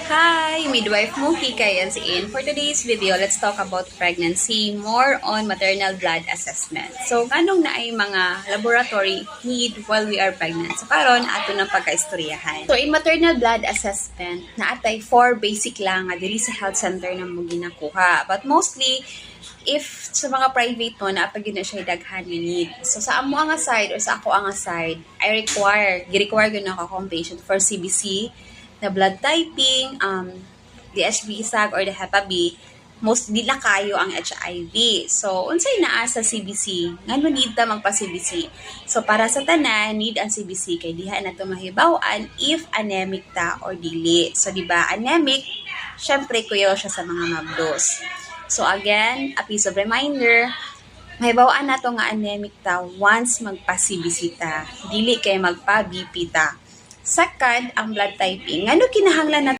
Hi! Midwife Mookie kay Yansiin. For today's video, let's talk about pregnancy, more on maternal blood assessment. So, anong na ay mga laboratory need while we are pregnant? So, karon ato ng pagkaistoryahan. So, in maternal blood assessment, naatay 4 basic lang nga dili sa health center na mo ginakuha. But mostly, if sa mga private mo, naapagin na siya daghan nga need. So, sa amo nga side or sa ako nga side, gi-require ko na ako akong patient for CBC, na blood typing, the HB-Sag or the Hepa B, most dila kayo ang HIV. So, unsay naa sa CBC? Ngano need ta magpa-CBC? So, para sa tanan, need ang CBC kay diha na to mahibaw-an if anemic ta or dili. So, di ba anemic, syempre kuyo siya sa mga mabdos. So, again, a piece of reminder, mahibaw-an na to nga anemic ta once magpa-CBC ta. Dili kay magpa-BP ta. Second, ang blood typing. Ngano kinahanglan na